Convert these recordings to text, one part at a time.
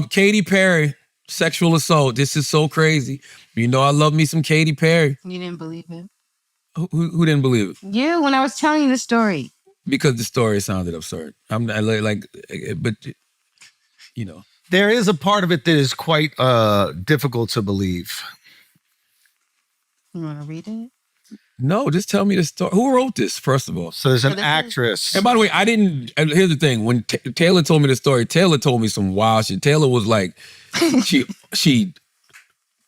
Katy Perry, sexual assault. This is so crazy. You know I love me some Katy Perry. You didn't believe it? Who didn't believe it? You, when I was telling you the story. Because the story sounded absurd. But you know. There is a part of it that is quite difficult to believe. You want to read it? No, just tell me the story. Who wrote this, first of all? So there's an actress. And by the way, I didn't. Here's the thing: when Taylor told me the story, Taylor told me some wild shit. Taylor was like, she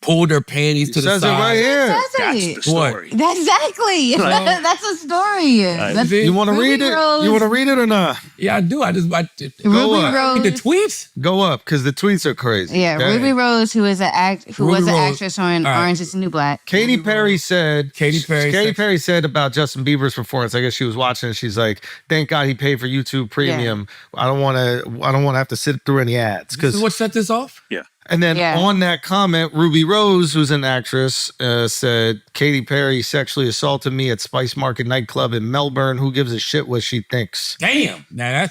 pulled her panties to the side. Says it right here. That's the story. Exactly. That's a story. That's, You want to read it? Rose. You want to read it or not? Yeah, I do. Ruby up. Rose. The tweets. Go up because the tweets are crazy. Yeah, Dang. Ruby Rose, who was an Ruby Rose. actress on All right. Orange Is the New Black. Katy Perry said Katy Perry said about Justin Bieber's performance. I guess she was watching and she's like, "Thank God he paid for YouTube Premium. I don't want to have to sit through any ads." This is what set this off? Yeah. And then on that comment, Ruby Rose, who's an actress, said, Katy Perry sexually assaulted me at Spice Market nightclub in Melbourne. Who gives a shit what she thinks? Damn. Now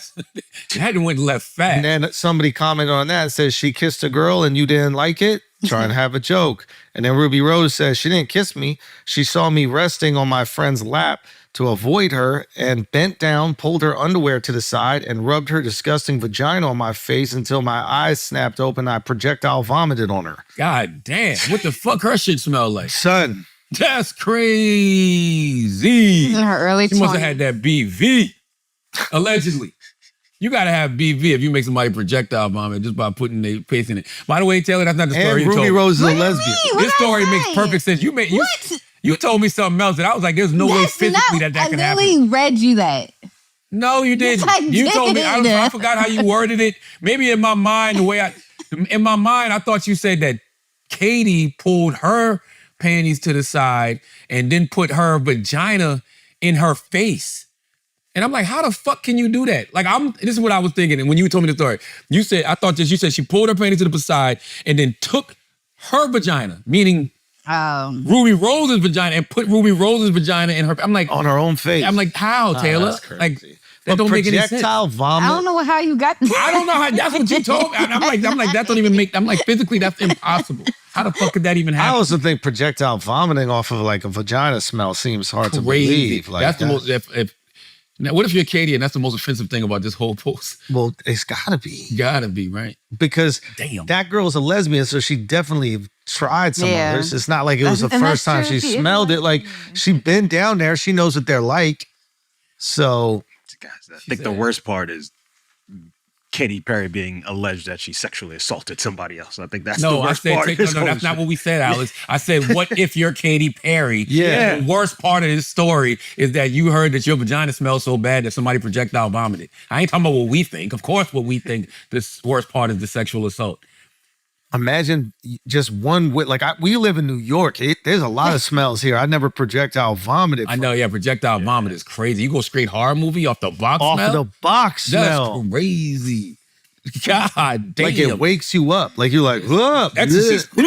that went left fast. And then somebody commented on that and says, she kissed a girl and you didn't like it? Trying to have a joke. And then Ruby Rose says, she didn't kiss me. She saw me resting on my friend's lap to avoid her and bent down, pulled her underwear to the side and rubbed her disgusting vagina on my face until my eyes snapped open. I projectile vomited on her. God damn. What the fuck her shit smell like? Son. That's crazy. In her early 20s. She must have had that BV. Allegedly. You gotta have BV if you make somebody projectile vomit just by putting their face in it. By the way, Taylor, that's not the story you told me. Ruby Rose is a lesbian. This story makes perfect sense. You told me something else that I was like, there's no way physically that can happen. I literally read you that. No, you didn't. Yes, I You told me. did. I forgot how you worded it. Maybe in my mind, I thought you said that Katy pulled her panties to the side and then put her vagina in her face. And I'm like, how the fuck can you do that? Like, this is what I was thinking. And when you told me the story, you said she pulled her panties to the side and then took her vagina, meaning Ruby Rose's vagina, and put Ruby Rose's vagina in her. I'm like, on her own face. I'm like, how, Taylor? That's crazy. Like, that don't make any sense. Projectile vomit. I don't know how you got this. I don't know how. That's what you told me. I'm like, that don't even make. I'm like, physically, that's impossible. How the fuck could that even happen? I also think projectile vomiting off of like a vagina smell seems hard to believe. Like that's the most. Now, what if you're Katy and that's the most offensive thing about this whole post? Well, it's gotta be. Gotta be, right? Because damn, that girl's a lesbian, so she definitely tried some others. It's not like it was the And first time that's true. she smelled it. Like she been down there, she knows what they're like. So I think the worst part is Katy Perry being alleged that she sexually assaulted somebody else. I think that's the worst part. No, that's not what we said, Alex. I said, what if you're Katy Perry? Yeah. The worst part of this story is that you heard that your vagina smells so bad that somebody projectile vomited. I ain't talking about what we think. Of course, what we think, this worst part is the sexual assault. imagine just one with we live in New York. There's a lot of smells here. I never projectile vomited. I know, yeah, projectile vomit is crazy. You go straight horror movie off the box Off smell? of the box smell. That's crazy. God damn. Like it wakes you up. Like you're like, whoa. Exorcist. Like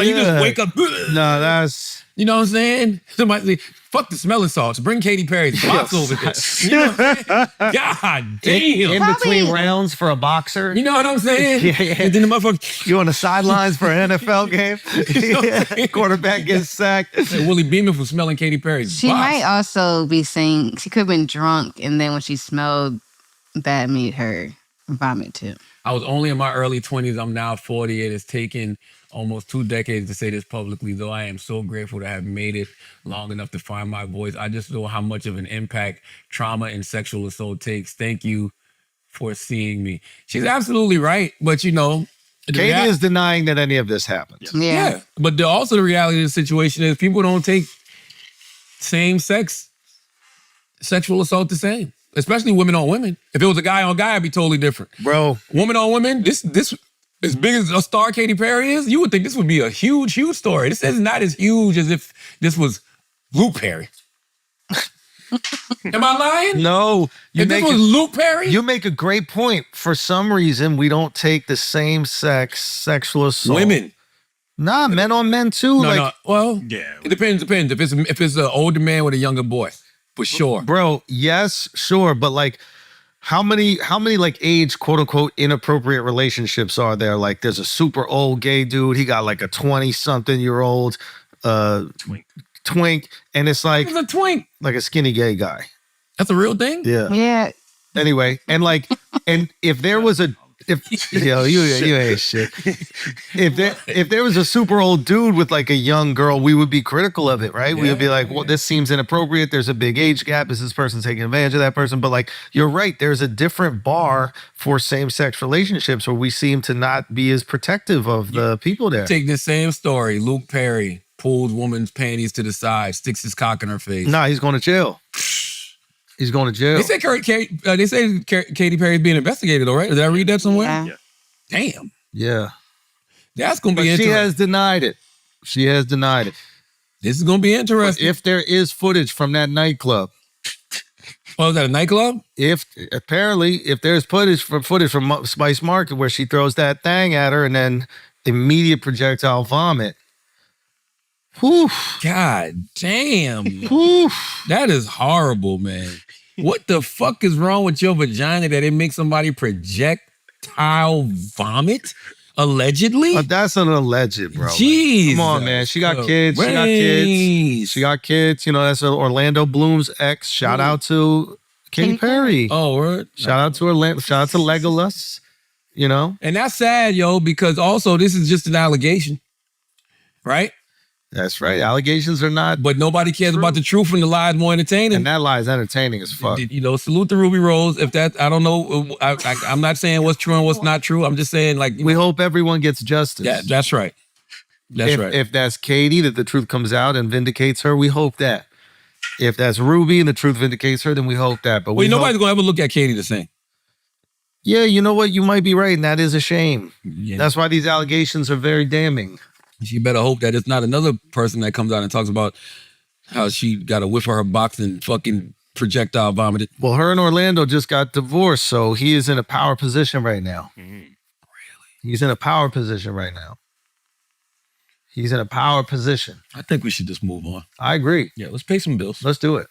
you just wake up. No, that's... You know what I'm saying? Somebody, fuck the smelling salts. Bring Katy Perry's box over there. You know what I'm saying? God damn. In between rounds for a boxer. You know what I'm saying? Yeah. And then the motherfucker. You on the sidelines for an NFL game? Yeah. Quarterback gets sacked. Willie Beeman for smelling Katy Perry's She box. might also be saying she could have been drunk, and then when she smelled, that made her vomit too. I was only in my early 20s. I'm now 40. It has taken almost 2 decades to say this publicly, though I am so grateful to have made it long enough to find my voice. I just know how much of an impact trauma and sexual assault takes. Thank you for seeing me. She's absolutely right, but you know... Katy is denying that any of this happened. Yeah. But also the reality of the situation is people don't take same-sex sexual assault the same. Especially women on women. If it was a guy on guy, it'd be totally different. Bro. Woman on women, this as big as a star Katy Perry is, you would think this would be a huge, huge story. This is not as huge as if this was Luke Perry. Am I lying? No. If this was Luke Perry? You make a great point. For some reason, we don't take the same sex sexual assault. Women. Nah, men on men too. No. Well, yeah. It depends. If it's an older man with a younger boy. For sure. Bro, yes, sure. But like, How many like age, quote unquote, inappropriate relationships are there? Like there's a super old gay dude. He got like a 20-something-year-old twink. And it's like Who's a twink? like a skinny gay guy. That's a real thing? Yeah. Yeah. Anyway, and if there was a you ain't shit. If there was a super old dude with like a young girl, we would be critical of it, right? We would be like, well, this seems inappropriate. There's a big age gap. Is this person taking advantage of that person? But like, you're right. There's a different bar for same-sex relationships where we seem to not be as protective of the people there. Take the same story. Luke Perry pulls woman's panties to the side, sticks his cock in her face. Nah, he's going to jail. He's going to jail. They say Katy Perry's being investigated, all right? Did I read that somewhere? Yeah. Damn. Yeah. That's going to But be interesting. she has denied it. She has denied it. This is going to be interesting. If there is footage from that nightclub, Oh, is that a nightclub? if there's footage from Spice Market where she throws that thing at her and then immediate projectile vomit. Whew. God damn. Whew. That is horrible, man. What the fuck is wrong with your vagina that it makes somebody projectile vomit? Allegedly? But that's an alleged, bro. Jeez. Come on, man. She got kids. She got kids. You know, that's Orlando Bloom's ex. Shout out to Katy Perry. Oh, word. Shout out to Orlando. Shout out to Legolas. You know? And that's sad, yo, because also this is just an allegation, right? That's right. Allegations are not, But nobody cares about the truth, and the lie is more entertaining. and that lie is entertaining as fuck. You know, salute to Ruby Rose. If that, I don't know. I'm not saying what's true and what's not true. I'm just saying, like, We hope everyone gets justice. yeah, that's right. That's right. If that's Katie, that the truth comes out and vindicates her, we hope that. If that's Ruby and the truth vindicates her, then we hope that. But Well, nobody's gonna ever look at Katie the same. Yeah, you know what? You might be right, and that is a shame. Yeah. That's why these allegations are very damning. She better hope that it's not another person that comes out and talks about how she got a whiff of her box and fucking projectile vomited. Well, her and Orlando just got divorced, so he is in a power position right now. Really? He's in a power position right now. I think we should just move on. I agree. Yeah, let's pay some bills. Let's do it.